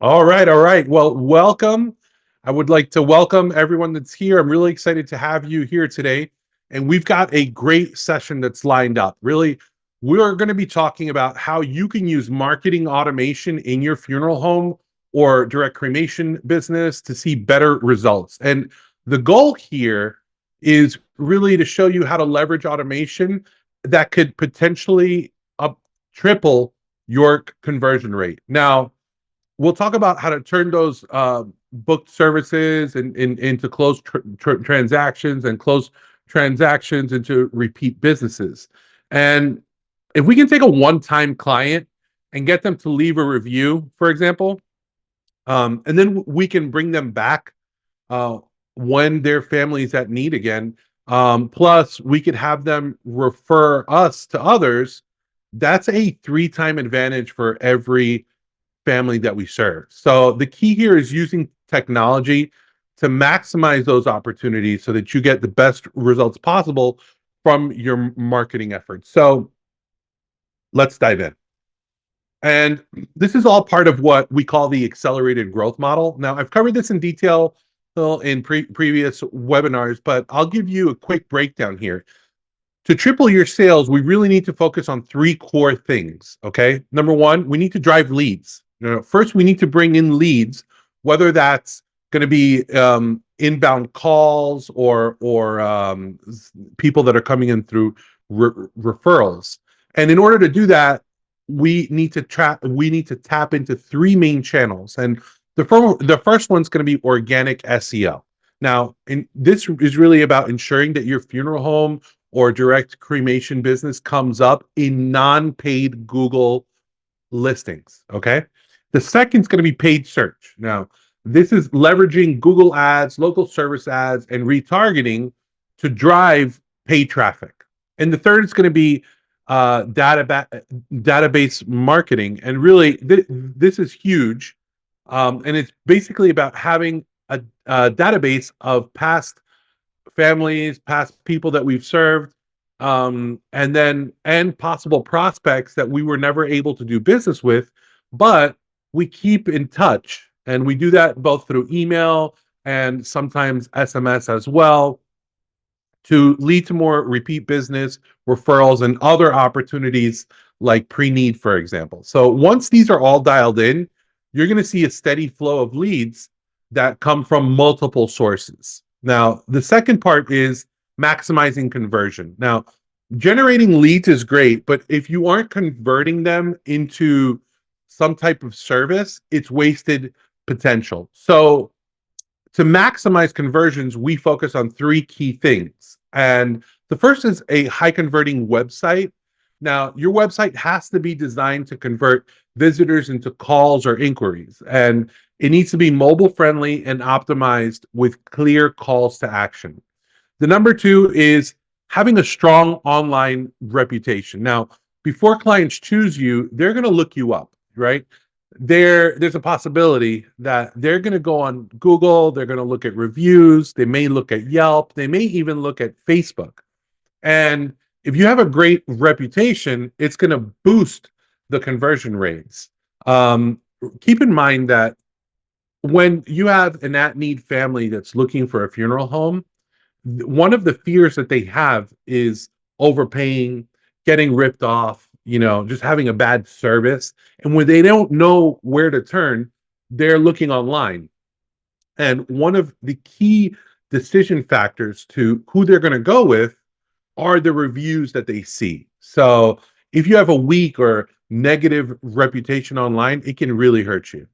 All right, all right. Well, welcome. I would like to welcome everyone that's here. I'm really excited to have you here today. And we've got a great session that's lined up. Really, we are going to be talking about how you can use marketing automation in your funeral home or direct cremation business to see better results. And the goal here is really to show you how to leverage automation that could potentially up triple your conversion rate. Now, we'll talk about how to turn those booked services into closed transactions and close transactions into repeat businesses. And if we can take a one-time client and get them to leave a review, for example, and then we can bring them back uh, when their family's at need again. Plus, we could have them refer us to others. That's a three-time advantage for every family that we serve. So the key here is using technology to maximize those opportunities so that you get the best results possible from your marketing efforts. So let's dive in. And this is all part of what we call the accelerated growth model. Now, I've covered this in detail in previous webinars, but I'll give you a quick breakdown here. To triple your sales, we really need to focus on three core things. Okay. Number one, we need to drive leads. First, we need to bring in leads, whether that's going to be inbound calls or people that are coming in through referrals. And in order to do that, we need to tap into three main channels. And the first one's going to be organic SEO. Now, this is really about ensuring that your funeral home or direct cremation business comes up in non-paid Google listings. Okay. The second is going to be paid search. Now, this is leveraging Google ads, local service ads, and retargeting to drive paid traffic. And the third is going to be database marketing. And really, this is huge. And it's basically about having a database of past families, past people that we've served, and possible prospects that we were never able to do business with, but we keep in touch, and we do that both through email and sometimes SMS as well to lead to more repeat business, referrals, and other opportunities like pre-need, for example. So once these are all dialed in, you're going to see a steady flow of leads that come from multiple sources. Now, the second part is maximizing conversion. Now, generating leads is great, but if you aren't converting them into some type of service, it's wasted potential. So, to maximize conversions, we focus on three key things. And the first is a high converting website. Now, your website has to be designed to convert visitors into calls or inquiries, and it needs to be mobile friendly and optimized with clear calls to action. The number two is having a strong online reputation. Now, before clients choose you, they're going to look you up, right? There's a possibility that they're going to go on Google, they're going to look at reviews, they may look at Yelp, they may even look at Facebook. And if you have a great reputation, it's going to boost the conversion rates. Keep in mind that when you have an at-need family that's looking for a funeral home, one of the fears that they have is overpaying, getting ripped off, just having a bad service. And when they don't know where to turn, they're looking online. And one of the key decision factors to who they're going to go with are the reviews that they see. So if you have a weak or negative reputation online, it can really hurt you.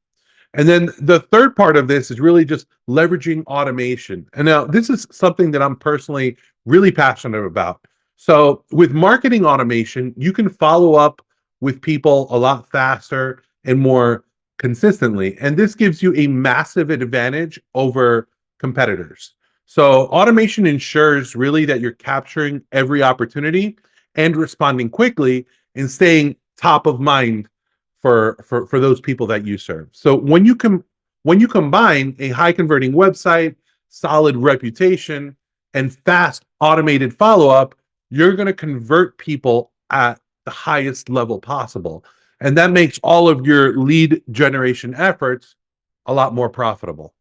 And then the third part of this is really just leveraging automation. And now this is something that I'm personally really passionate about. So with marketing automation, you can follow up with people a lot faster and more consistently. And this gives you a massive advantage over competitors. So automation ensures really that you're capturing every opportunity and responding quickly and staying top of mind for those people that you serve. So when you combine a high converting website, solid reputation, and fast automated follow up, you're going to convert people at the highest level possible. And that makes all of your lead generation efforts a lot more profitable.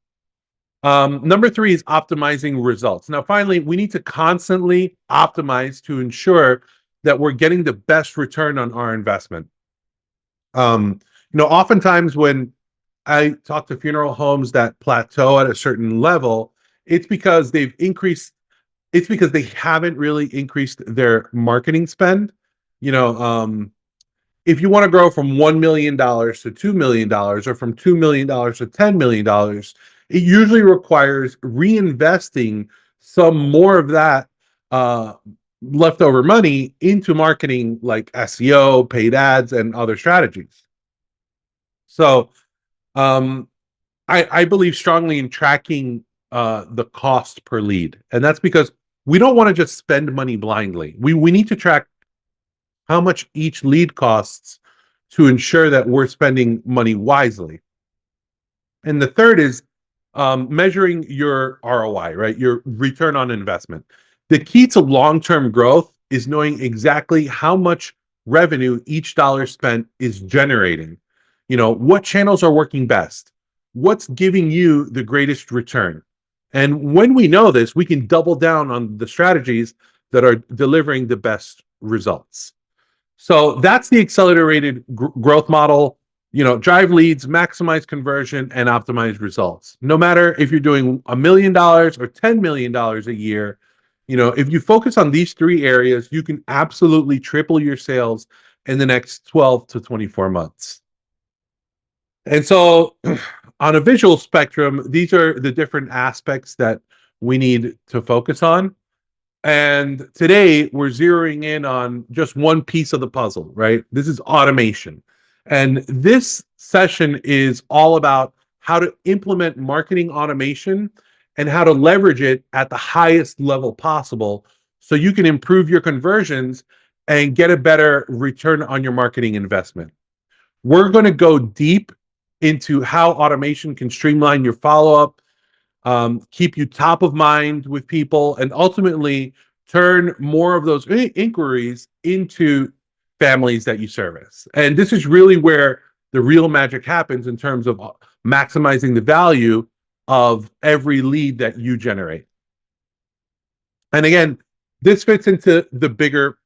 Number three is optimizing results. Now, finally, we need to constantly optimize to ensure that we're getting the best return on our investment. Oftentimes when I talk to funeral homes that plateau at a certain level, it's because it's because they haven't really increased their marketing spend. You know, if you want to grow from $1 million to $2 million, or from $2 million to $10 million, it usually requires reinvesting some more of that uh, leftover money into marketing, like SEO, paid ads, and other strategies. So um, I believe strongly in tracking the cost per lead, and that's because we don't want to just spend money blindly. We need to track how much each lead costs to ensure that we're spending money wisely. And the third is measuring your ROI, right? Your return on investment. The key to long-term growth is knowing exactly how much revenue each dollar spent is generating. What channels are working best? What's giving you the greatest return? And when we know this, we can double down on the strategies that are delivering the best results. So that's the accelerated growth model. Drive leads, maximize conversion, and optimize results. No matter if you're doing $1 million or $10 million a year, if you focus on these three areas, you can absolutely triple your sales in the next 12 to 24 months. And so, on a visual spectrum, these are the different aspects that we need to focus on. And today we're zeroing in on just one piece of the puzzle, right? This is automation. And this session is all about how to implement marketing automation and how to leverage it at the highest level possible so you can improve your conversions and get a better return on your marketing investment. We're going to go deep into how automation can streamline your follow up, keep you top of mind with people, and ultimately turn more of those inquiries into families that you service. And this is really where the real magic happens in terms of maximizing the value of every lead that you generate. And again, this fits into the bigger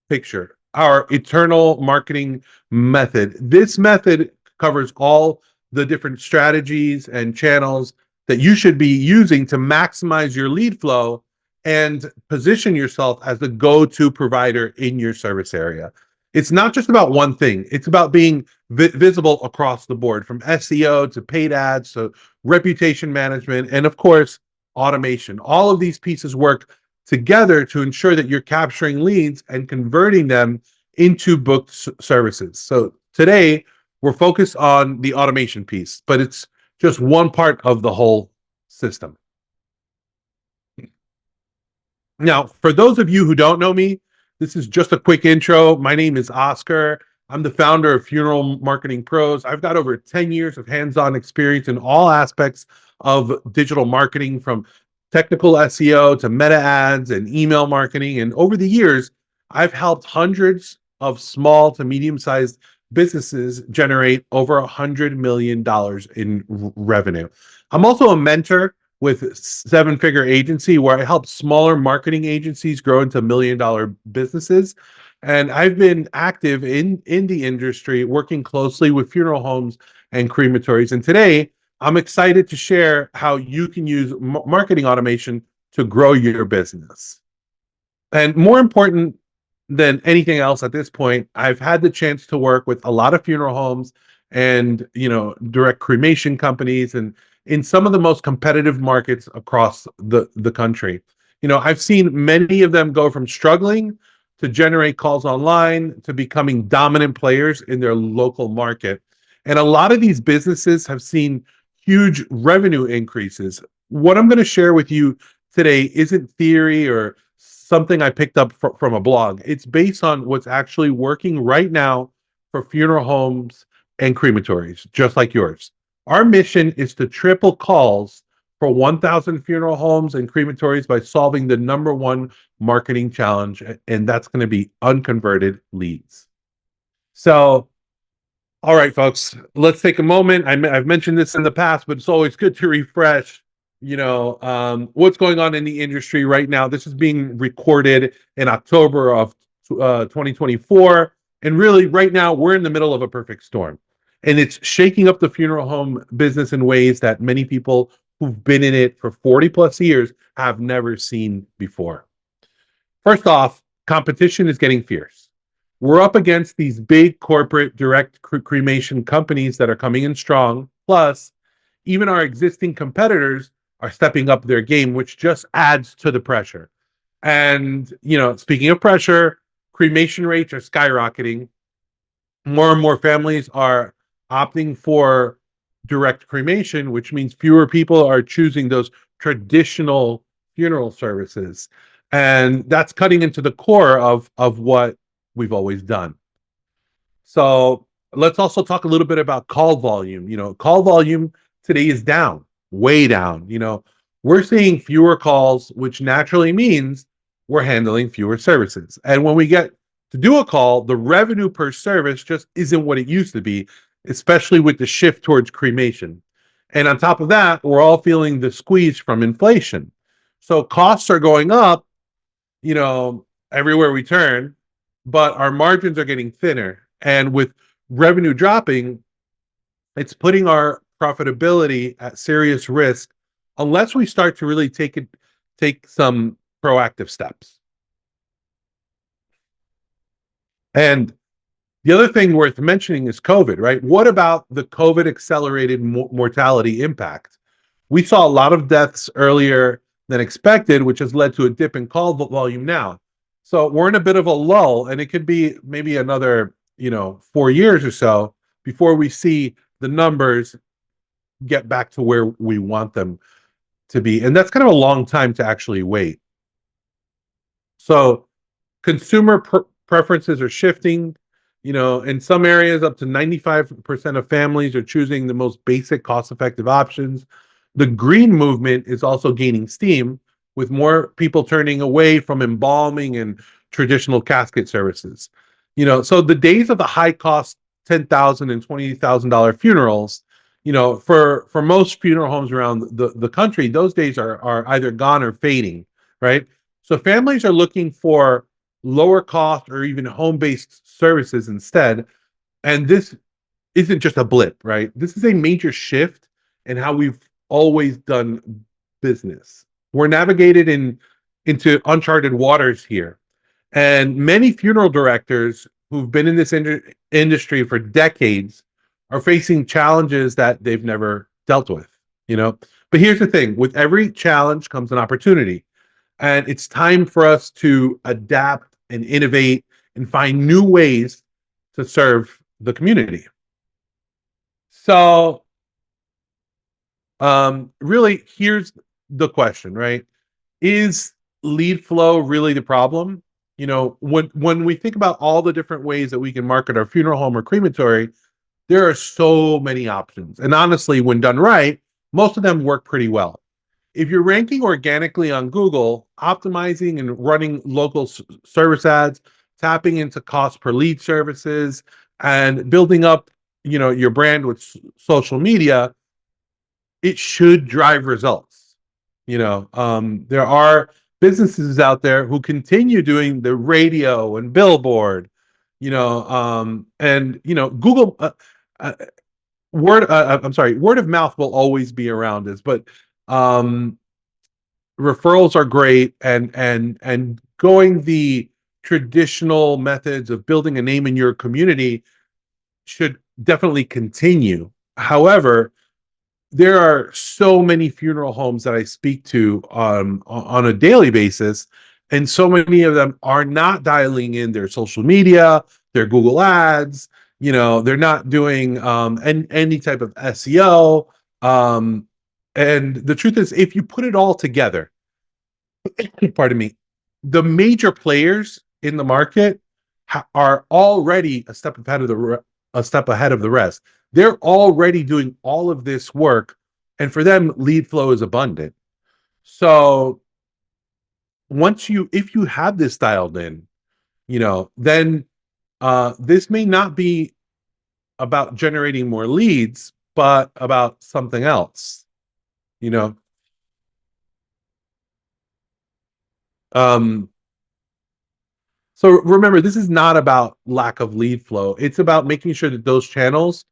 picture, our eternal marketing method. This method covers all the different strategies and channels that you should be using to maximize your lead flow and position yourself as the go-to provider in your service area. It's not just about one thing. It's about being visible across the board, from SEO to paid ads to reputation management, and of course, automation. All of these pieces work together to ensure that you're capturing leads and converting them into booked services. So today we're focused on the automation piece, but it's just one part of the whole system. Now, for those of you who don't know me, this is just a quick intro. My name is Oscar. I'm the founder of Funeral Marketing Pros. I've got over 10 years of hands-on experience in all aspects of digital marketing, from technical SEO to meta ads and email marketing. And over the years, I've helped hundreds of small to medium-sized businesses generate over $100 million in revenue. I'm also a mentor with Seven Figure Agency, where I help smaller marketing agencies grow into $1 million businesses. And I've been active in the industry, working closely with funeral homes and crematories. And today, I'm excited to share how you can use marketing automation to grow your business. And more important than anything else at this point, I've had the chance to work with a lot of funeral homes and, direct cremation companies, and in some of the most competitive markets across the country. I've seen many of them go from struggling to generate calls online to becoming dominant players in their local market. And a lot of these businesses have seen huge revenue increases. What I'm going to share with you today isn't theory or something I picked up from a blog. It's based on what's actually working right now for funeral homes and crematories, just like yours. Our mission is to triple calls for 1,000 funeral homes and crematories by solving the number one marketing challenge, and that's going to be unconverted leads. So All right, folks, let's take a moment. I've mentioned this in the past, but it's always good to refresh, what's going on in the industry right now. This is being recorded in October of 2024. And really, right now, we're in the middle of a perfect storm. And it's shaking up the funeral home business in ways that many people who've been in it for 40 plus years have never seen before. First off, competition is getting fierce. We're up against these big corporate direct cremation companies that are coming in strong. Plus, even our existing competitors are stepping up their game, which just adds to the pressure. And, speaking of pressure, cremation rates are skyrocketing. More and more families are opting for direct cremation, which means fewer people are choosing those traditional funeral services. And that's cutting into the core of what we've always done. So let's also talk a little bit about call volume. Call volume today is down, way down. We're seeing fewer calls, which naturally means we're handling fewer services. And when we get to do a call, the revenue per service just isn't what it used to be, especially with the shift towards cremation. And on top of that, we're all feeling the squeeze from inflation. So costs are going up, everywhere we turn, but our margins are getting thinner. And with revenue dropping, it's putting our profitability at serious risk unless we start to really take some proactive steps. And the other thing worth mentioning is COVID, right? What about the COVID accelerated mortality impact? We saw a lot of deaths earlier than expected, which has led to a dip in call volume now. So we're in a bit of a lull, and it could be maybe another, 4 years or so before we see the numbers get back to where we want them to be. And that's kind of a long time to actually wait. So consumer preferences are shifting. In some areas, up to 95% of families are choosing the most basic, cost effective options. The green movement is also gaining steam, with more people turning away from embalming and traditional casket services. So the days of the high cost $10,000 and $20,000 funerals, for most funeral homes around the country, those days are either gone or fading, right? So families are looking for lower cost or even home-based services instead. And this isn't just a blip, right? This is a major shift in how we've always done business. We're navigated into uncharted waters here. And many funeral directors who've been in this industry for decades are facing challenges that they've never dealt with, you know? But here's the thing, with every challenge comes an opportunity. And it's time for us to adapt and innovate and find new ways to serve the community. So, really, here's the question, right? Is lead flow really the problem? When we think about all the different ways that we can market our funeral home or crematory, there are so many options. And honestly, when done right, most of them work pretty well. If you're ranking organically on Google, optimizing and running local service ads, tapping into cost per lead services, and building up, your brand with social media, it should drive results. There are businesses out there who continue doing the radio and billboard, and Google. Word of mouth will always be around us, but um, referrals are great, and going the traditional methods of building a name in your community should definitely continue. However, there are so many funeral homes that I speak to on a daily basis, and so many of them are not dialing in their social media, their Google ads. They're not doing any type of SEO. And the truth is, if you put it all together, pardon me, the major players in the market are already a step ahead of the rest. They're already doing all of this work, and for them, lead flow is abundant. So if you have this dialed in, then this may not be about generating more leads, but about something else, you know. Um, so remember, this is not about lack of lead flow. It's about making sure that those channels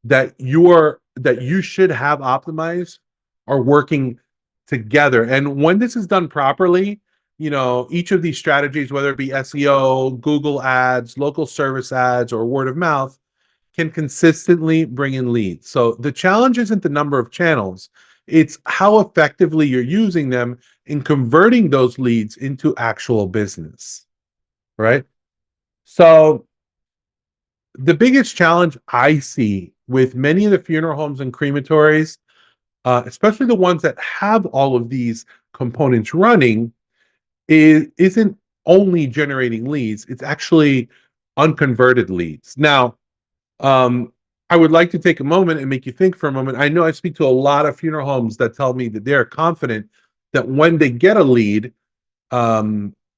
that you should have optimized are working together. And when this is done properly, each of these strategies, whether it be SEO, Google ads, local service ads, or word of mouth, can consistently bring in leads. So the challenge isn't the number of channels, it's how effectively you're using them in converting those leads into actual business, right? So the biggest challenge I see with many of the funeral homes and crematories, especially the ones that have all of these components running, isn't only generating leads, it's actually unconverted leads. Now, I would like to take a moment and make you think for a moment. I know I speak to a lot of funeral homes that tell me that they're confident that when they get a lead,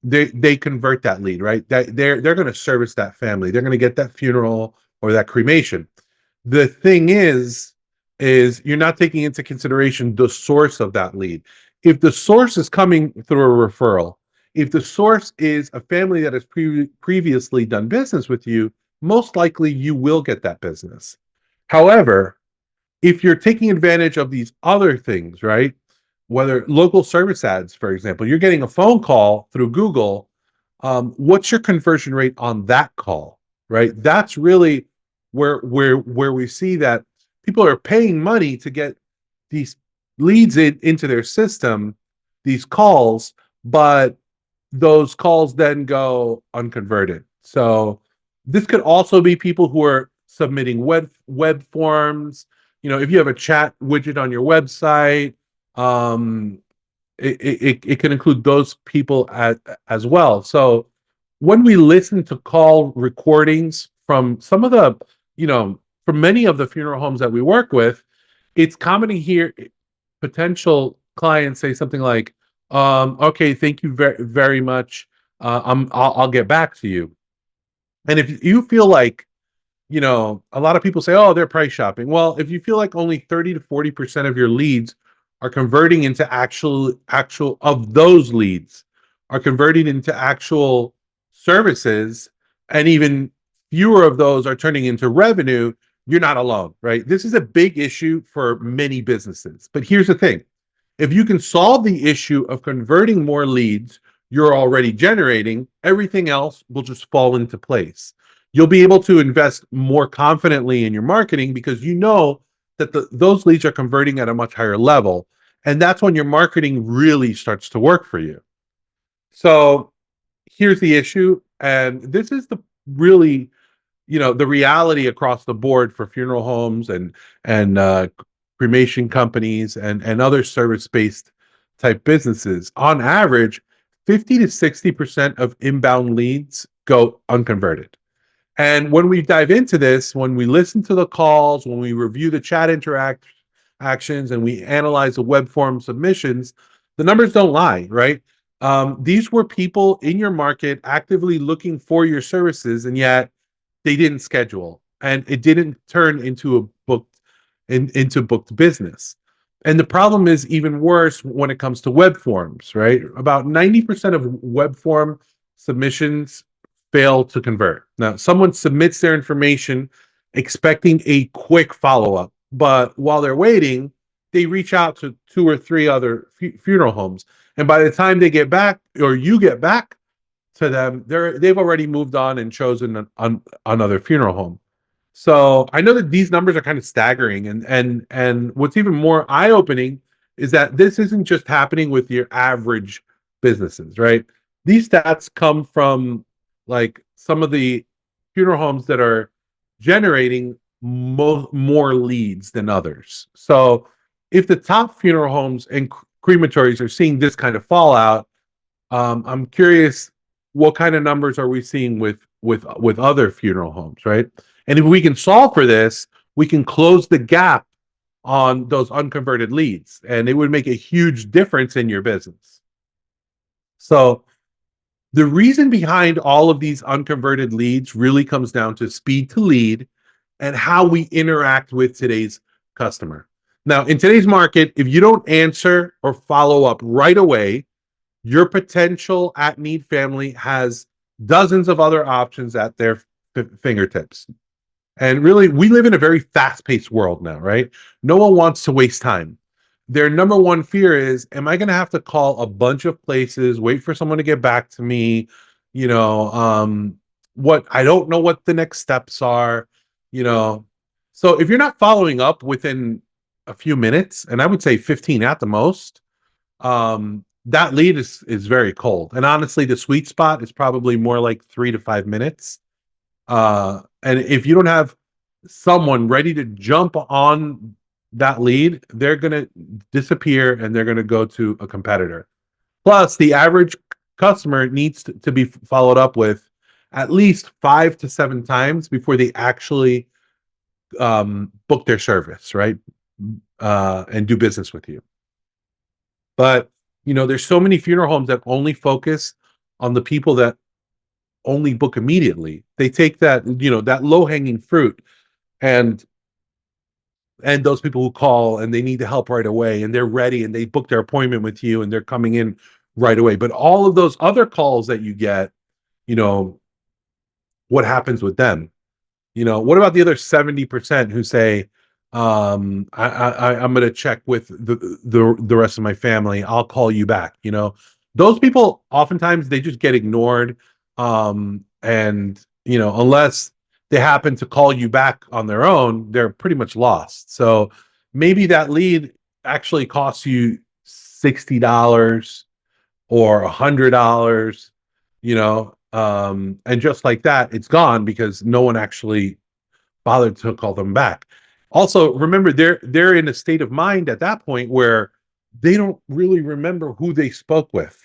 they convert that lead, right? That they're going to service that family. They're going to get that funeral or that cremation. The thing is you're not taking into consideration the source of that lead. If the source is coming through a referral, if the source is a family that has previously done business with you, most likely you will get that business. However, if you're taking advantage of these other things, right? Whether local service ads, for example, you're getting a phone call through Google. What's your conversion rate on that call, right? That's really where we see that people are paying money to get these leads into their system, these calls, but those calls then go unconverted. So this could also be people who are submitting web forms. If you have a chat widget on your website, um, it can include those people as well. So when we listen to call recordings from some of the, from many of the funeral homes that we work with, it's common to hear potential clients say something like, okay, thank you very, very much. I'll get back to you. And if you feel like, a lot of people say, oh, they're price shopping. Well, if you feel like only 30 to 40% of your leads are converting into actual of those leads are converting into actual services, and even fewer of those are turning into revenue, you're not alone, right? This is a big issue for many businesses. But here's the thing. If you can solve the issue of converting more leads you're already generating, everything else will just fall into place. You'll be able to invest more confidently in your marketing because you know that those leads are converting at a much higher level. And that's when your marketing really starts to work for you. So here's the issue. And this is the really, the reality across the board for funeral homes and cremation companies and other service-based type businesses. On average, 50 to 60% of inbound leads go unconverted. And when we dive into this, when we listen to the calls, when we review the chat actions, and we analyze the web form submissions, the numbers don't lie, right? These were people in your market actively looking for your services, and yet they didn't schedule, and it didn't turn into into booked business. And the problem is even worse when it comes to web forms, right? About 90% of web form submissions fail to convert. Now, someone submits their information expecting a quick follow-up, but while they're waiting, they reach out to two or three other funeral homes. And by the time they get back, or you get back to them, they've already moved on and chosen another funeral home. So I know that these numbers are kind of staggering, and what's even more eye-opening is that this isn't just happening with your average businesses, right? These stats come from like some of the funeral homes that are generating more leads than others. So if the top funeral homes and crematories are seeing this kind of fallout, I'm curious, what kind of numbers are we seeing with other funeral homes, right? And if we can solve for this, we can close the gap on those unconverted leads, and it would make a huge difference in your business. So the reason behind all of these unconverted leads really comes down to speed to lead and how we interact with today's customer. Now, in today's market, if you don't answer or follow up right away, your potential at need family has dozens of other options at their fingertips. And really, we live in a very fast paced world now, right? No one wants to waste time. Their number one fear is, am I going to have to call a bunch of places, wait for someone to get back to me? You know, what I don't know what the next steps are, you know. So if you're not following up within a few minutes, and I would say 15 at the most, that lead is very cold. And honestly, the sweet spot is probably more like 3 to 5 minutes. And if you don't have someone ready to jump on that lead, they're going to disappear and they're going to go to a competitor. Plus, the average customer needs to be followed up with at least 5 to 7 times before they actually book their service, right? And do business with you. But, there's so many funeral homes that only focus on the people that only book immediately. They take that, that low hanging fruit and those people who call and they need the help right away and they're ready and they book their appointment with you and they're coming in right away. But all of those other calls that you get, you know, what happens with them? What about the other 70% who say, I'm going to check with the rest of my family. I'll call you back. Those people oftentimes they just get ignored. And unless they happen to call you back on their own, they're pretty much lost. So maybe that lead actually costs you $60 or $100, and just like that, it's gone because no one actually bothered to call them back. Also, remember they're in a state of mind at that point where they don't really remember who they spoke with.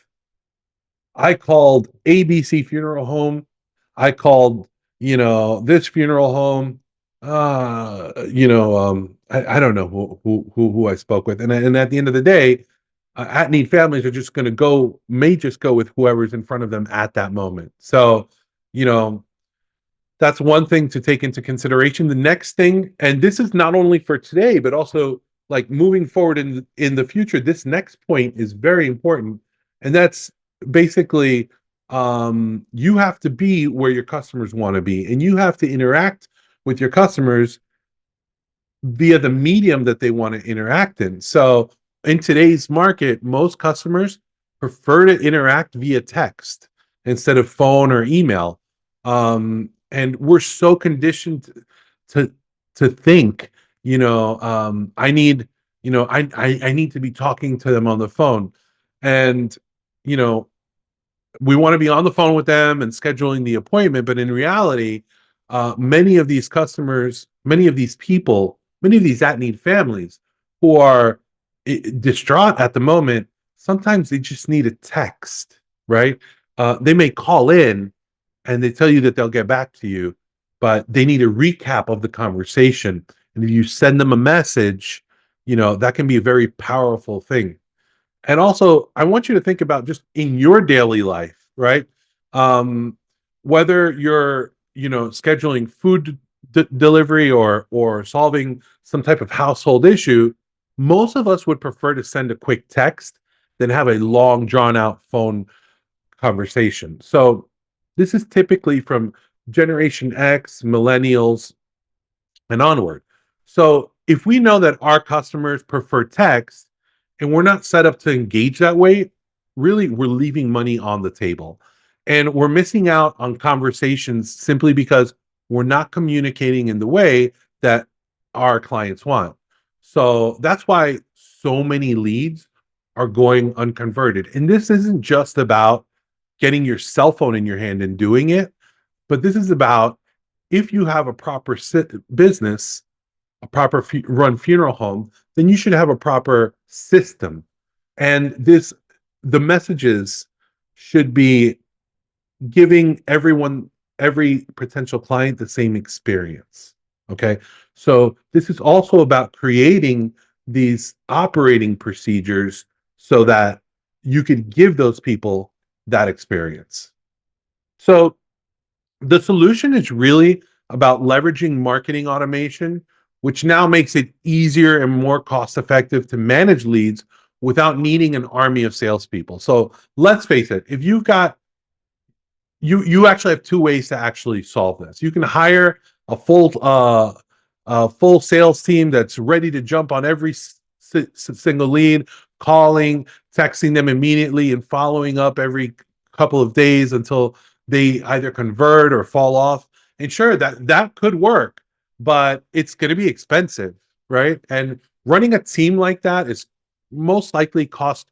I called ABC Funeral Home. I called, this funeral home. I don't know who I spoke with, and at the end of the day, at need families are just going to may just go with whoever's in front of them at that moment. So, you know, that's one thing to take into consideration. The next thing, and this is not only for today, but also like moving forward in the future, this next point is very important. And that's basically you have to be where your customers want to be, and you have to interact with your customers via the medium that they want to interact in. So in today's market, most customers prefer to interact via text instead of phone or email. And we're so conditioned to think, I need, I need to be talking to them on the phone. And, you know, we want to be on the phone with them and scheduling the appointment. But in reality, many of these customers, many of these people, many of these at need families who are distraught at the moment, sometimes they just need a text, right? They may call in and they tell you that they'll get back to you, but they need a recap of the conversation. And if you send them a message, that can be a very powerful thing. And also, I want you to think about just in your daily life, right? Um, Whether you're, scheduling food delivery or solving some type of household issue, most of us would prefer to send a quick text than have a long, drawn out phone conversation. So this is typically from Generation X, millennials, and onward. So if we know that our customers prefer text and we're not set up to engage that way, really we're leaving money on the table. And we're missing out on conversations simply because we're not communicating in the way that our clients want. So that's why so many leads are going unconverted. And this isn't just about getting your cell phone in your hand and doing it, but this is about if you have a proper business, a proper run funeral home, then you should have a proper system. And the messages should be giving every potential client the same experience. Okay. So this is also about creating these operating procedures so that you could give those people that experience. So the solution is really about leveraging marketing automation, which now makes it easier and more cost effective to manage leads without needing an army of salespeople. So let's face it, if you've got you actually have two ways to actually solve this. You can hire a full sales team that's ready to jump on every single lead, calling, texting them immediately, and following up every couple of days until they either convert or fall off. And sure, that could work, but it's going to be expensive, right? And running a team like that is most likely cost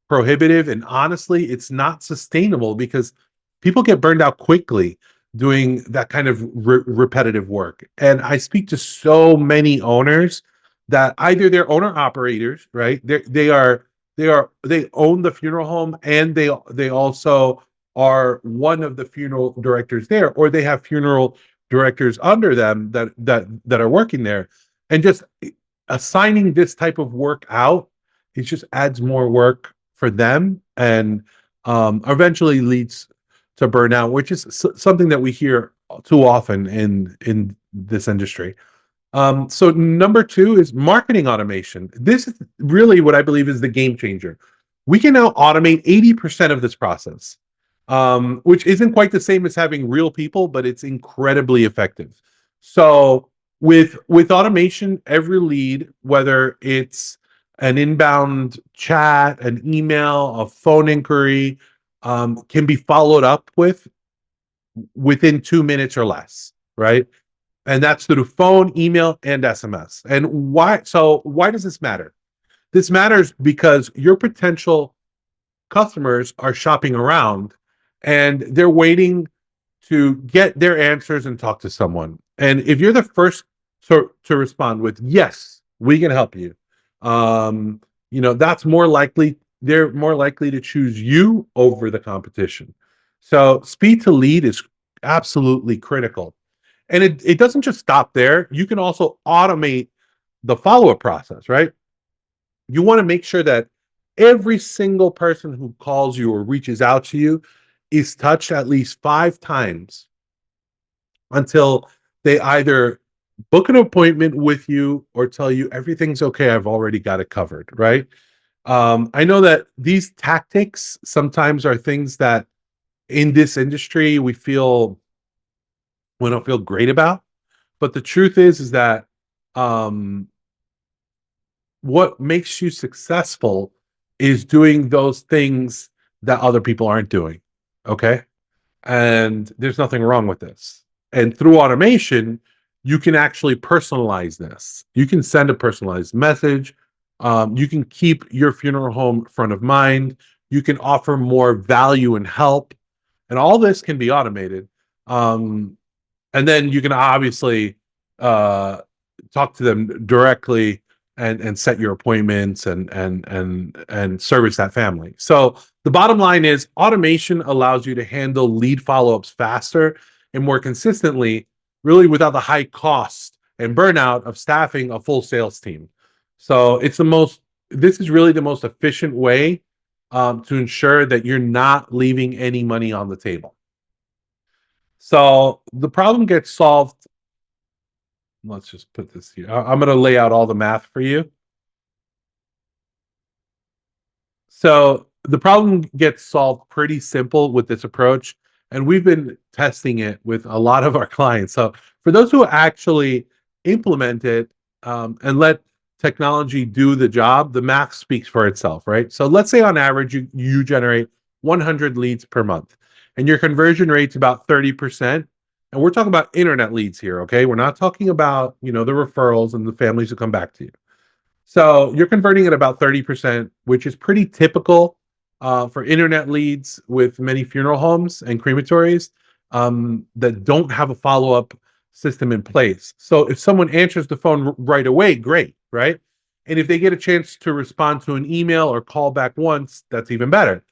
prohibitive, and honestly it's not sustainable because people get burned out quickly doing that kind of repetitive work. And I speak to so many owners that either they're owner operators, right? They own the funeral home, and they also are one of the funeral directors there, or they have funeral directors under them that are working there. And just assigning this type of work out, it just adds more work for them, and eventually leads to burnout, which is something that we hear too often in this industry. So number two is marketing automation. This is really what I believe is the game changer. We can now automate 80% of this process, which isn't quite the same as having real people, but it's incredibly effective. So with automation, every lead, whether it's an inbound chat, an email, a phone inquiry, can be followed up with within 2 minutes or less, right? And that's through phone, email, and SMS. And why? So why does this matter? This matters because your potential customers are shopping around, and they're waiting to get their answers and talk to someone. And if you're the first to respond with yes, we can help you, that's more likely, they're more likely to choose you over the competition. So speed to lead is absolutely critical. And it doesn't just stop there. You can also automate the follow-up process, right? You want to make sure that every single person who calls you or reaches out to you is touched at least 5 times until they either book an appointment with you or tell you everything's okay, I've already got it covered, right? I know that these tactics sometimes are things that in this industry we don't feel great about, but the truth is that um, what makes you successful is doing those things that other people aren't doing. Okay. And there's nothing wrong with this. And through automation, you can actually personalize this. You can send a personalized message. You can keep your funeral home front of mind. You can offer more value and help. And all this can be automated. And then you can obviously uh, talk to them directly and set your appointments and service that family. So the bottom line is automation allows you to handle lead follow-ups faster and more consistently, really without the high cost and burnout of staffing a full sales team. So this is really the most efficient way to ensure that you're not leaving any money on the table. So the problem gets solved. Let's just put this here. I'm going to lay out all the math for you. So the problem gets solved pretty simple with this approach, and we've been testing it with a lot of our clients. So for those who actually implement it and let technology do the job, the math speaks for itself, right? So let's say on average you generate 100 leads per month, and your conversion rate's about 30%. And we're talking about internet leads here, okay? We're not talking about the referrals and the families who come back to you. So you're converting at about 30%, which is pretty typical for internet leads with many funeral homes and crematories that don't have a follow-up system in place. So if someone answers the phone right away, great, right? And if they get a chance to respond to an email or call back once, that's even better.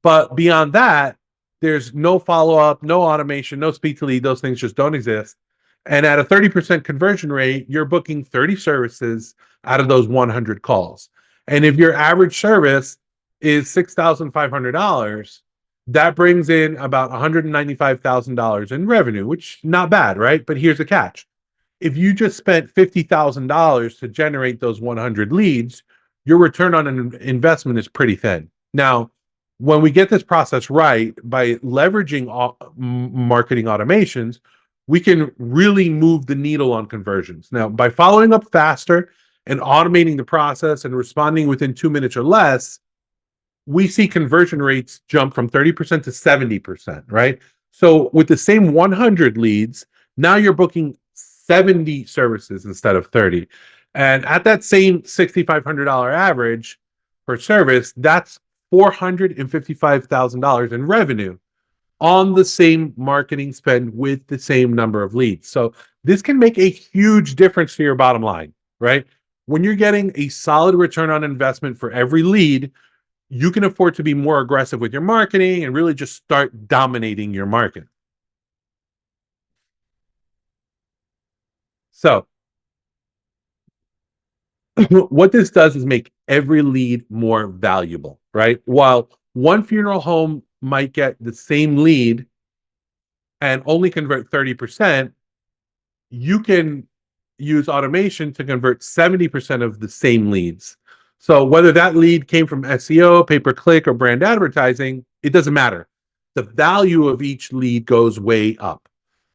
But beyond that, there's no follow-up, no automation, no speed to lead. Those things just don't exist. And at a 30% conversion rate, you're booking 30 services out of those 100 calls. And if your average service is $6,500, That brings in about $195,000 in revenue, which not bad, right? But here's the catch. If you just spent $50,000 to generate those 100 leads, your return on an investment is pretty thin. Now, when we get this process right by leveraging marketing automations, we can really move the needle on conversions. Now, by following up faster and automating the process and responding within 2 minutes or less, we see conversion rates jump from 30% to 70%, right? So with the same 100 leads, now you're booking 70 services instead of 30. And at that same $6,500 average per service, that's $455,000 in revenue on the same marketing spend with the same number of leads. So this can make a huge difference to your bottom line, right? When you're getting a solid return on investment for every lead, you can afford to be more aggressive with your marketing and really just start dominating your market. So, what this does is make every lead more valuable, right? While one funeral home might get the same lead and only convert 30%, you can use automation to convert 70% of the same leads. So whether that lead came from SEO, pay per click, or brand advertising, it doesn't matter. The value of each lead goes way up.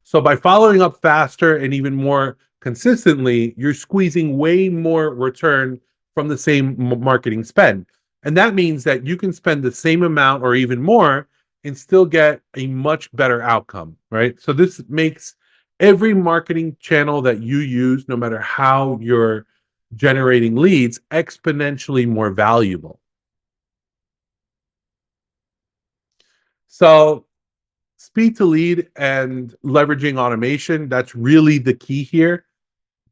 So by following up faster and even more consistently, you're squeezing way more return from the same marketing spend. And that means that you can spend the same amount or even more and still get a much better outcome, right? So this makes every marketing channel that you use, no matter how you're generating leads, exponentially more valuable. So, speed to lead and leveraging automation, that's really the key here.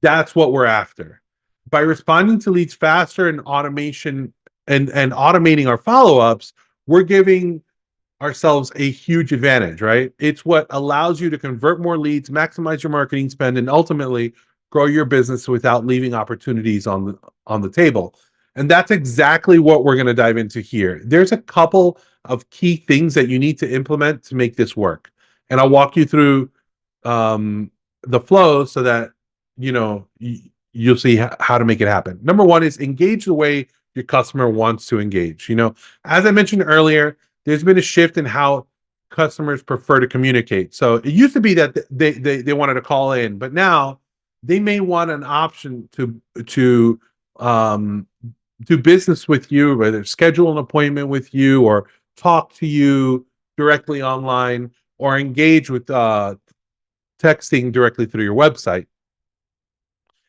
That's what we're after. By responding to leads faster and automation and automating our follow-ups, we're giving ourselves a huge advantage, right? It's what allows you to convert more leads, maximize your marketing spend, and ultimately grow your business without leaving opportunities on the table. And that's exactly what we're going to dive into here. There's a couple of key things that you need to implement to make this work, and I'll walk you through um, the flow so that you'll see how to make it happen. Number one is engage the way your customer wants to engage. As I mentioned earlier, there's been a shift in how customers prefer to communicate. So it used to be that they wanted to call in, but now they may want an option to um, do business with you, whether schedule an appointment with you or talk to you directly online or engage with texting directly through your website.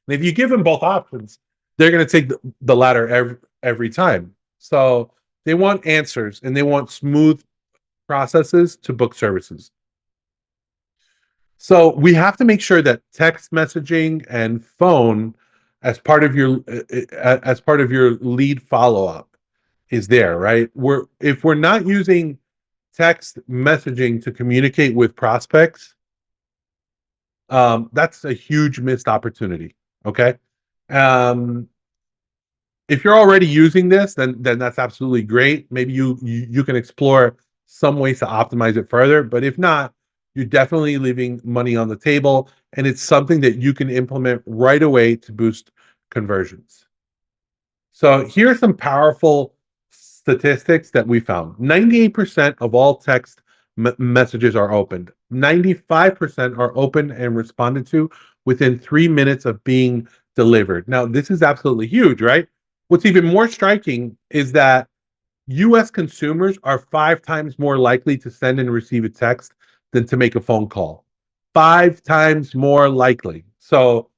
And if you give them both options, they're going to take the latter every time. So they want answers and they want smooth processes to book services. So we have to make sure that text messaging and phone as part of your lead follow up is there, right? If we're not using text messaging to communicate with prospects, that's a huge missed opportunity. Okay. Um, if you're already using this, then that's absolutely great. Maybe you can explore some ways to optimize it further. But if not, you're definitely leaving money on the table, and it's something that you can implement right away to boost conversions. So here are some powerful statistics that we found. 98% of all text messages are opened. 95% are opened and responded to within 3 minutes of being delivered. Now, this is absolutely huge, right? What's even more striking is that US consumers are 5 times more likely to send and receive a text than to make a phone call. 5 times more likely. So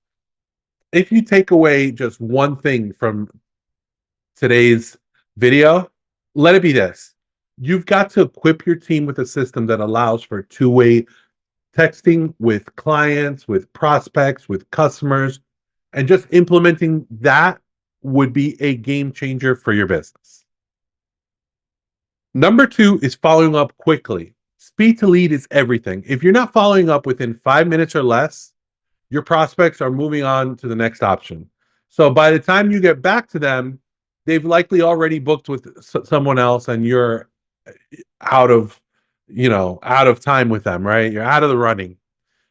if you take away just one thing from today's video, let it be this. You've got to equip your team with a system that allows for two-way texting with clients, with prospects, with customers, and just implementing that would be a game changer for your business. Number two is following up quickly. Speed to lead is everything. If you're not following up within 5 minutes or less, your prospects are moving on to the next option. So by the time you get back to them, they've likely already booked with someone else and you're out of out of time with them, right? You're out of the running.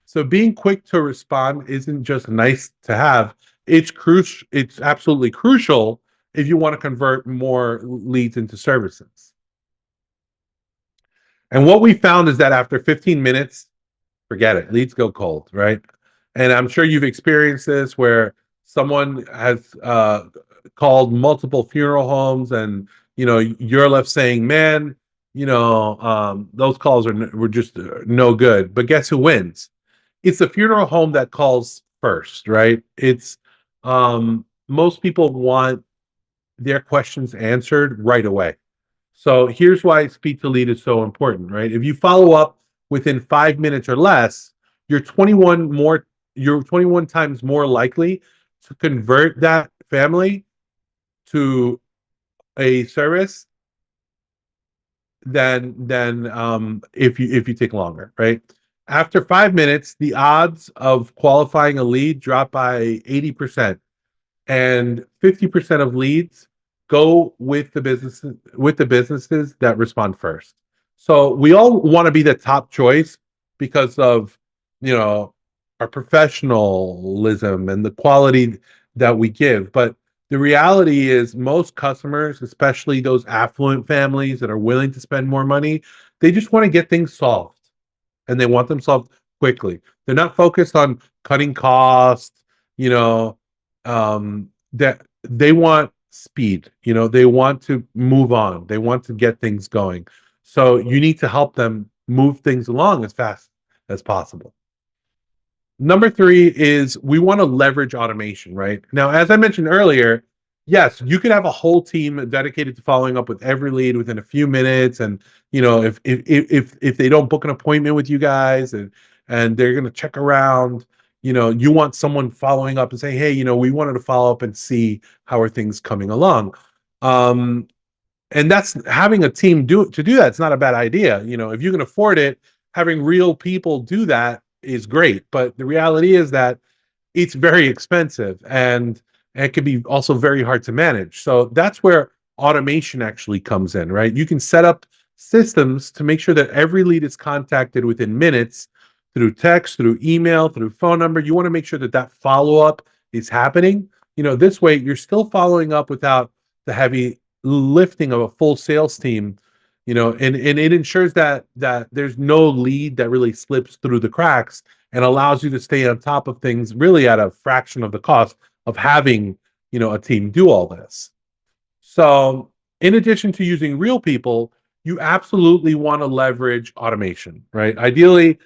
So being quick to respond isn't just nice to have. It's crucial. It's absolutely crucial if you want to convert more leads into services. And what we found is that after 15 minutes, forget it. Leads go cold, right? And I'm sure you've experienced this where someone has called multiple funeral homes, and you're left saying, "Man, those calls were just no good." But guess who wins? It's the funeral home that calls first, right? It's most people want their questions answered right away. So here's why speed to lead is so important, right? If you follow up within 5 minutes or less, you're 21 more, you're 21 times more likely to convert that family to a service than if you take longer, right? After 5 minutes, the odds of qualifying a lead drop by 80%, and 50% of leads go with the businesses that respond first. So we all want to be the top choice because of you know our professionalism and the quality that we give. But the reality is most customers, especially those affluent families that are willing to spend more money, they just want to get things solved, and they want them solved quickly. They're not focused on cutting costs, you know, that they want speed, they want to move on, they want to get things going. So you need to help them move things along as fast as possible. Number three is we want to leverage automation, right? Now, as I mentioned earlier, yes, you could have a whole team dedicated to following up with every lead within a few minutes. And if they don't book an appointment with you guys, and they're going to check around, you want someone following up and say, hey, we wanted to follow up and see how are things coming along. And that's having a team to do that. It's not a bad idea. If you can afford it, having real people do that is great. But the reality is that it's very expensive, and it can be also very hard to manage. So that's where automation actually comes in, right? You can set up systems to make sure that every lead is contacted within minutes through text, through email, through phone number. You want to make sure that that follow up is happening. This way you're still following up without the heavy lifting of a full sales team. And it ensures that there's no lead that really slips through the cracks, and allows you to stay on top of things really at a fraction of the cost of having a team do all this. So in addition to using real people, you absolutely want to leverage automation, right? Ideally,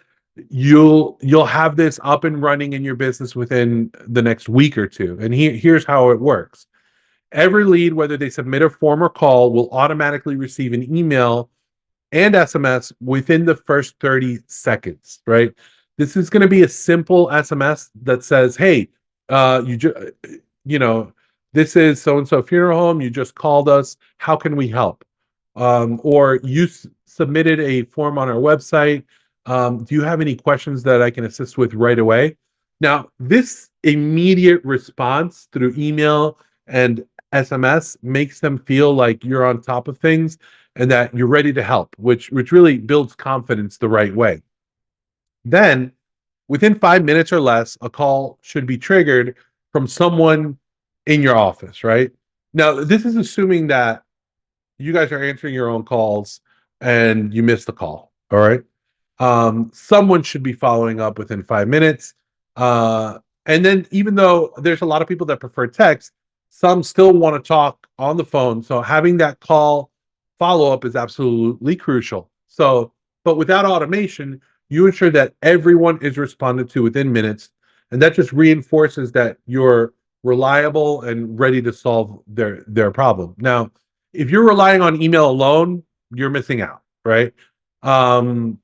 you'll have this up and running in your business within the next week or two. And here's how it works. Every lead, whether they submit a form or call, will automatically receive an email and SMS within the first 30 seconds, right? This is going to be a simple SMS that says, hey, you know, this is so and so funeral home. You just called us. How can we help? Or you submitted a form on our website. Do you have any questions that I can assist with right away? Now, this immediate response through email and SMS makes them feel like you're on top of things and that you're ready to help, which really builds confidence the right way. Then, within 5 minutes or less, a call should be triggered from someone in your office, right? Now, this is assuming that you guys are answering your own calls and you missed the call. All right. Someone should be following up within 5 minutes. And then, even though there's a lot of people that prefer text, some still want to talk on the phone. So having that call follow up is absolutely crucial. So, but without automation, you ensure that everyone is responded to within minutes, and that just reinforces that you're reliable and ready to solve their problem. Now, if you're relying on email alone, you're missing out, right? Um,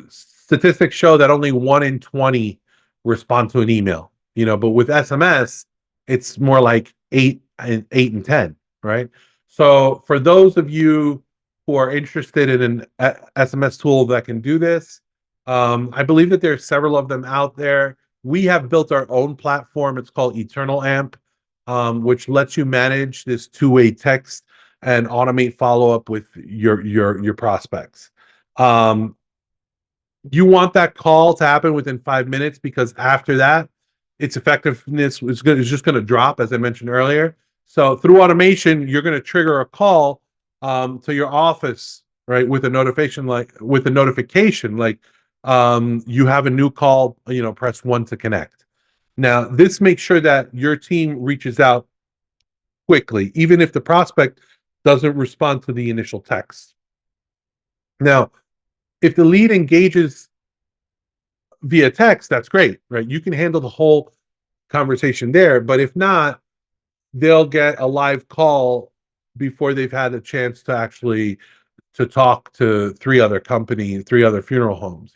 statistics show that only 1 in 20 respond to an email. But with SMS, it's more like 8 and 10, right? So for those of you who are interested in an SMS tool that can do this, I believe that there's several of them out there. We have built our own platform. It's called Eternal Amp, which lets you manage this two-way text and automate follow-up with your prospects. Um, you want that call to happen within 5 minutes, because after that, its effectiveness is just going to drop, as I mentioned earlier. So through automation, you're going to trigger a call to your office, right, with a notification like you have a new call. Press 1 to connect. Now, this makes sure that your team reaches out quickly, even if the prospect doesn't respond to the initial text. Now, if the lead engages via text, that's great, right? You can handle the whole conversation there. But if not, they'll get a live call before they've had a chance to actually to talk to three other funeral homes.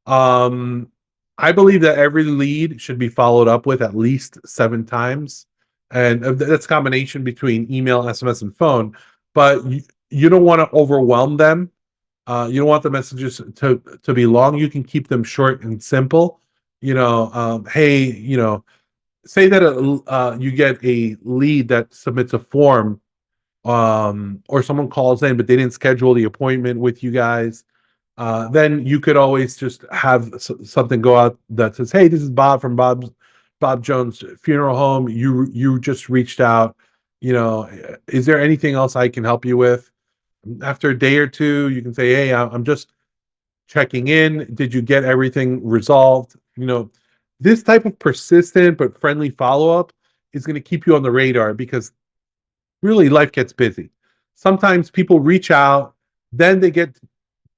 Um, I believe that every lead should be followed up with at least 7 times. And that's a combination between email, SMS, and phone. But you don't want to overwhelm them. You don't want the messages to be long. You can keep them short and simple. Hey, say that you get a lead that submits a form, or someone calls in, but they didn't schedule the appointment with you guys. Then you could always just have something go out that says, "Hey, this is Bob from Bob Jones Funeral Home. You just reached out. Is there anything else I can help you with?" After a day or two, you can say, "Hey, I'm just checking in. Did you get everything resolved?" This type of persistent but friendly follow up is going to keep you on the radar, because really life gets busy. Sometimes people reach out, then they get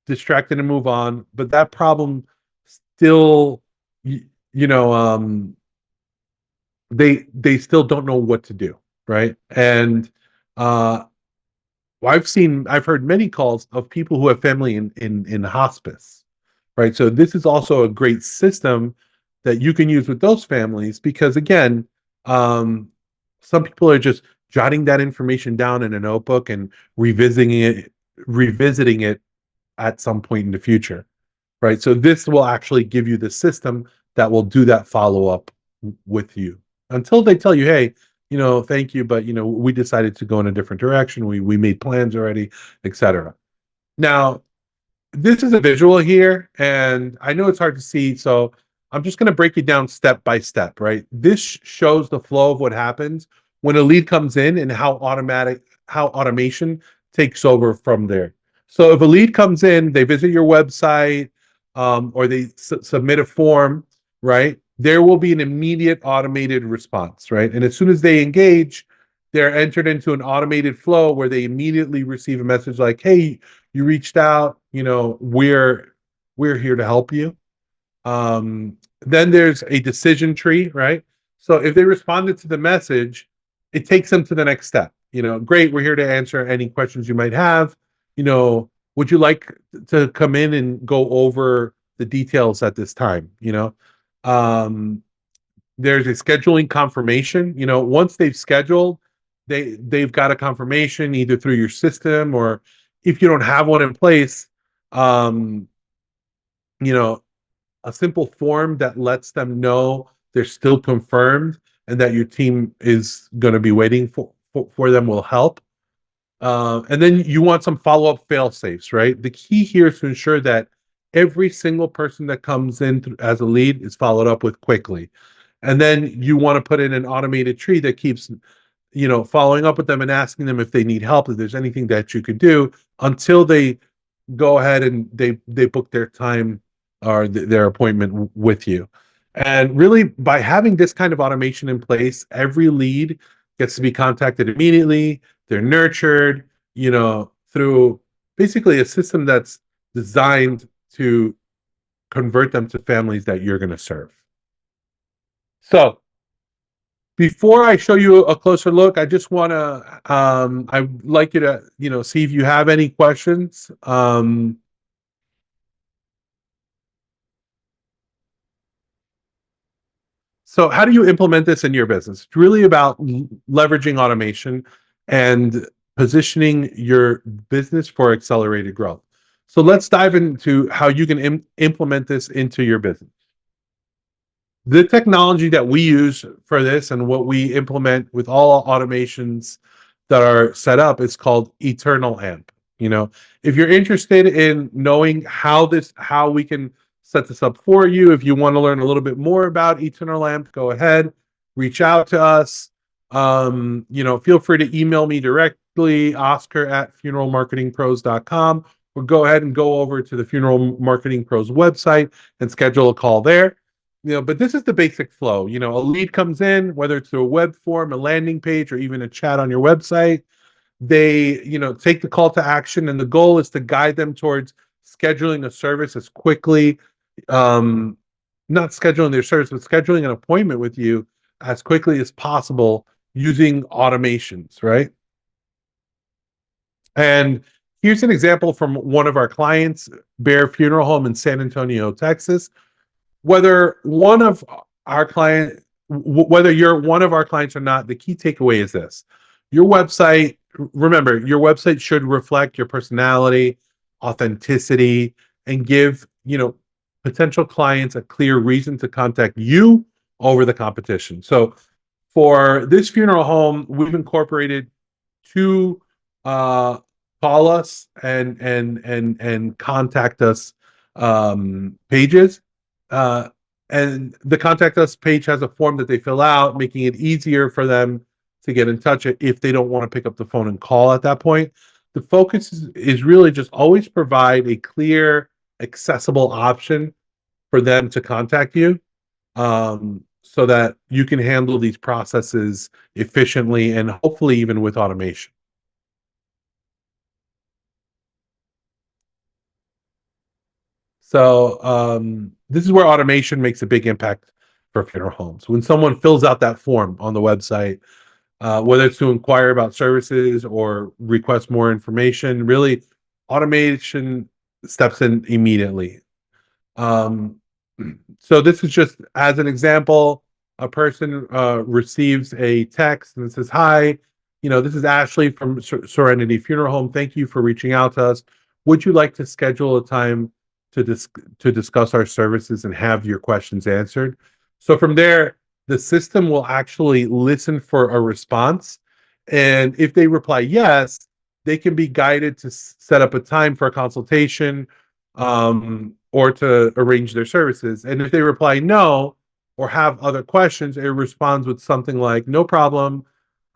distracted and move on, but that problem still, you, you know, they still don't know what to do, right? And uh, I've heard many calls of people who have family in hospice, right? So this is also a great system that you can use with those families, because again, um, some people are just jotting that information down in a notebook and revisiting it at some point in the future, right? So this will actually give you the system that will do that follow up with you until they tell you, "Hey, thank you, but we decided to go in a different direction. We made plans already, etc." Now, this is a visual here, and I know it's hard to see, so I'm just going to break it down step by step, right? This shows the flow of what happens when a lead comes in, and how automation takes over from there. So if a lead comes in, they visit your website, or they submit a form, right? There will be an immediate automated response, right? And as soon as they engage, they're entered into an automated flow where they immediately receive a message like, "Hey, you reached out, we're here to help you." Then there's a decision tree, right? So if they responded to the message, it takes them to the next step. Great, we're here to answer any questions you might have. Would you like to come in and go over the details at this time? Um, there's a scheduling confirmation. Once they've scheduled, they've got a confirmation either through your system, or if you don't have one in place, um, you know, a simple form that lets them know they're still confirmed and that your team is going to be waiting for them will help. And then you want some follow-up fail safes, right? The key here is to ensure that every single person that comes in as a lead is followed up with quickly. And then you want to put in an automated tree that keeps, following up with them and asking them if they need help, if there's anything that you could do, until they go ahead and they book their time or their appointment with you. And really, by having this kind of automation in place, every lead gets to be contacted immediately. They're nurtured, through basically a system that's designed to convert them to families that you're going to serve. So before I show you a closer look, I just want to, I'd like you to, see if you have any questions. So how do you implement this in your business? It's really about leveraging automation and positioning your business for accelerated growth. So let's dive into how you can implement this into your business. The technology that we use for this and what we implement with all automations that are set up is called Eternal Amp. You know, if you're interested in knowing how we can set this up for you, if you want to learn a little bit more about Eternal Amp, go ahead, reach out to us. Feel free to email me directly, Oscar at funeralmarketingpros.com, or go ahead and go over to the Funeral Marketing Pros website and schedule a call there. But this is the basic flow. A lead comes in, whether it's through a web form, a landing page, or even a chat on your website. They, take the call to action, and the goal is to guide them towards scheduling a service as quickly, not scheduling their service, but scheduling an appointment with you as quickly as possible using automations, right? And here's an example from one of our clients, Bear Funeral Home in San Antonio, Texas. Whether one of our client, whether you're one of our clients or not, the key takeaway is this: your website. Remember, your website should reflect your personality, authenticity, and give potential clients a clear reason to contact you over the competition. So, for this funeral home, we've incorporated two call us and contact us pages. Uh, and the contact us page has a form that they fill out, making it easier for them to get in touch if they don't want to pick up the phone and call at that point. The focus is really just always provide a clear, accessible option for them to contact you, so that you can handle these processes efficiently and hopefully even with automation. So this is where automation makes a big impact for funeral homes. When someone fills out that form on the website, whether it's to inquire about services or request more information, really automation steps in immediately. Um, so this is just as an example. A person receives a text and says, "Hi, this is Ashley from Serenity Funeral Home. Thank you for reaching out to us. Would you like to schedule a time to discuss our services and have your questions answered?" So from there, the system will actually listen for a response, and if they reply yes, they can be guided to set up a time for a consultation, or to arrange their services. And if they reply no or have other questions, it responds with something like, "No problem.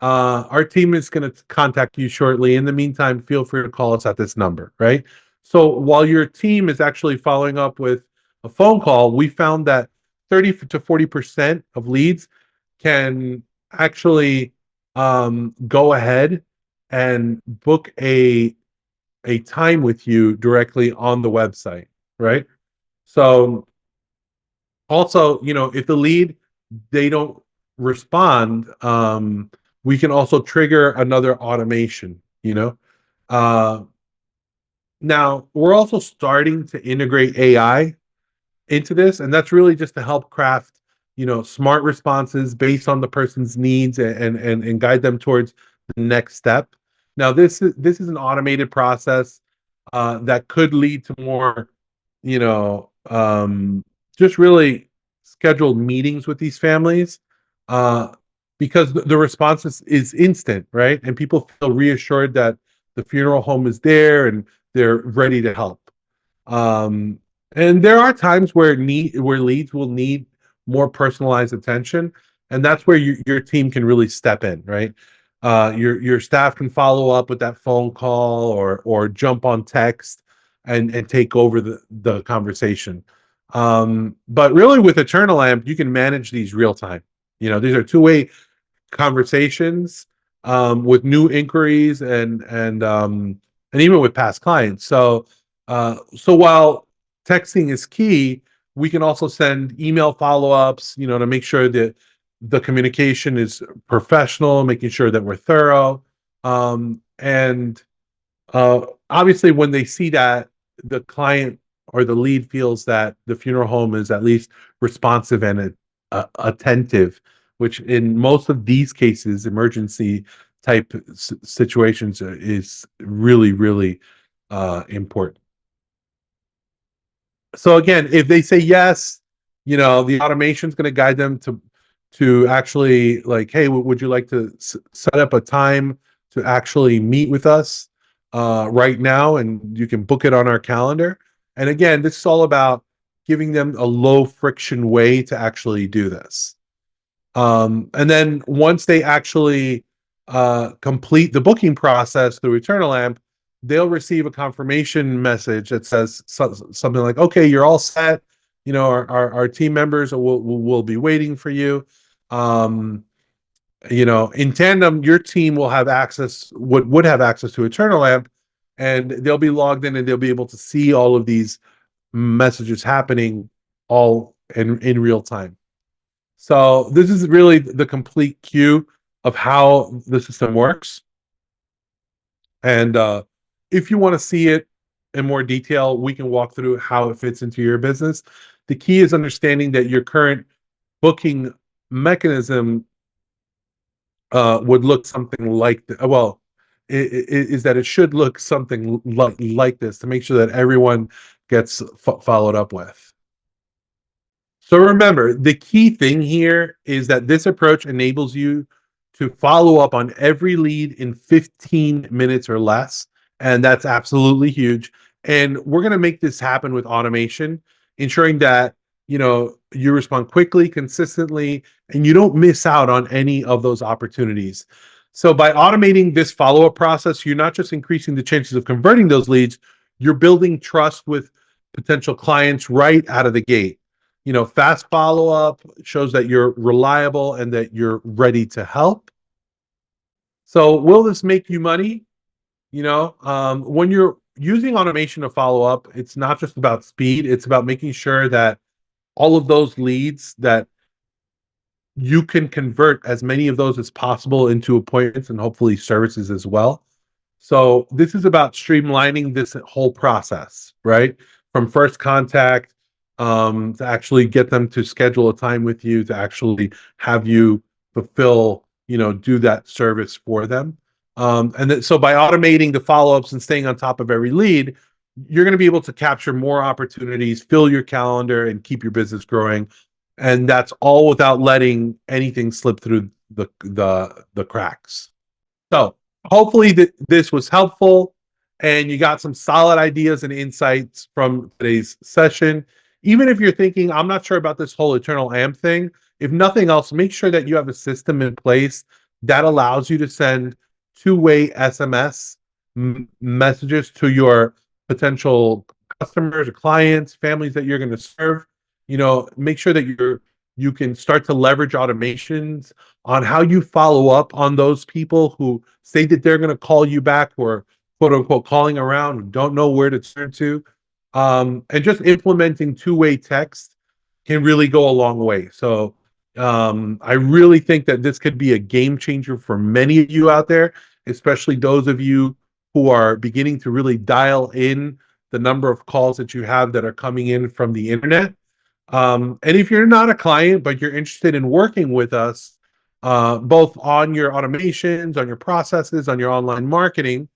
Our team is going to contact you shortly. In the meantime, feel free to call us at this number," right? So while your team is actually following up with a phone call, we found that 30 to 40% of leads can actually go ahead and book a time with you directly on the website, right? So also, if the lead they don't respond, we can also trigger another automation. Uh, Now we're also starting to integrate AI into this, and that's really just to help craft smart responses based on the person's needs, and guide them towards the next step. Now this is an automated process that could lead to more you know just really scheduled meetings with these families, uh because the response is instant, right? And people feel reassured that the funeral home is there and they're ready to help. um, and there are times where leads will need more personalized attention, and that's where your team can really step in, right? Your staff can follow up with that phone call or jump on text and take over the conversation. But really, with Eternal Amp, you can manage these real time. These are two-way conversations, with new inquiries and even with past clients. So while texting is key, we can also send email follow-ups, to make sure that the communication is professional, making sure that we're thorough. And obviously, when they see that the client or the lead feels that the funeral home is at least responsive and attentive, which in most of these cases, emergency type situations, is really, really important. So again, if they say yes, the automation is going to guide them to actually, like, "Hey, would you like to set up a time to actually meet with us right now, and you can book it on our calendar. And again, this is all about giving them a low friction way to actually do this. And then once they actually complete the booking process through Eternal Amp, they'll receive a confirmation message that says something like, "Okay, you're all set. You know, our team members will be waiting for you." Um, you know, in tandem, your team will have access, would have access to Eternal Amp, and they'll be logged in and they'll be able to see all of these messages happening all in real time. So this is really the complete queue of how the system works. And if you want to see it in more detail, we can walk through how it fits into your business. The key is understanding that your current booking mechanism would look something like well, is that it should look something like this to make sure that everyone gets followed up with. So remember, the key thing here is that this approach enables you to follow up on every lead in 15 minutes or less. And that's absolutely huge. And we're going to make this happen with automation, ensuring that, you know, you respond quickly, consistently, and you don't miss out on any of those opportunities. So by automating this follow-up process, you're not just increasing the chances of converting those leads, you're building trust with potential clients right out of the gate. You know, fast follow-up shows that you're reliable and that you're ready to help. So will this make you money? You know, when you're using automation to follow up, it's not just about speed, it's about making sure that all of those leads, that you can convert as many of those as possible into appointments and hopefully services as well. So this is about streamlining this whole process, right? From first contact, to actually get them to schedule a time with you, to actually have you fulfill, you know, do that service for them. So by automating the follow-ups and staying on top of every lead, you're going to be able to capture more opportunities, fill your calendar, and keep your business growing. And that's all without letting anything slip through the cracks. So hopefully this was helpful and you got some solid ideas and insights from today's session. Even if you're thinking, I'm not sure about this whole Eternal Amp thing, if nothing else, make sure that you have a system in place that allows you to send two-way SMS messages to your potential customers or clients, families that you're going to serve. You know, make sure that you can start to leverage automations on how you follow up on those people who say that they're going to call you back, or quote unquote calling around, who don't know where to turn to. And just implementing two-way text can really go a long way. So I really think that this could be a game changer for many of you out there, especially those of you who are beginning to really dial in the number of calls that you have that are coming in from the internet. And if you're not a client, but you're interested in working with us, both on your automations, on your processes, on your online marketing,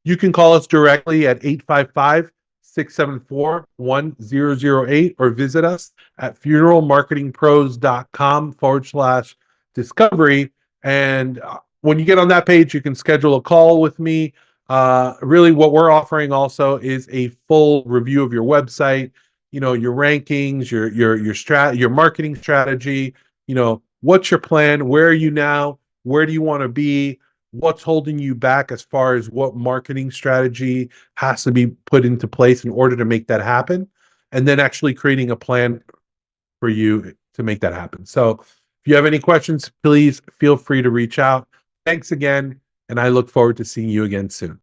you can call us directly at 855-674-1008 or visit us at funeralmarketingpros.com/discovery. And when you get on that page, you can schedule a call with me. Really, what we're offering also is a full review of your website, you know, your rankings, your marketing strategy, you know, what's your plan, where are you now, where do you want to be, what's holding you back as far as what marketing strategy has to be put into place in order to make that happen, and then actually creating a plan for you to make that happen. So if you have any questions, please feel free to reach out. Thanks again, and I look forward to seeing you again soon.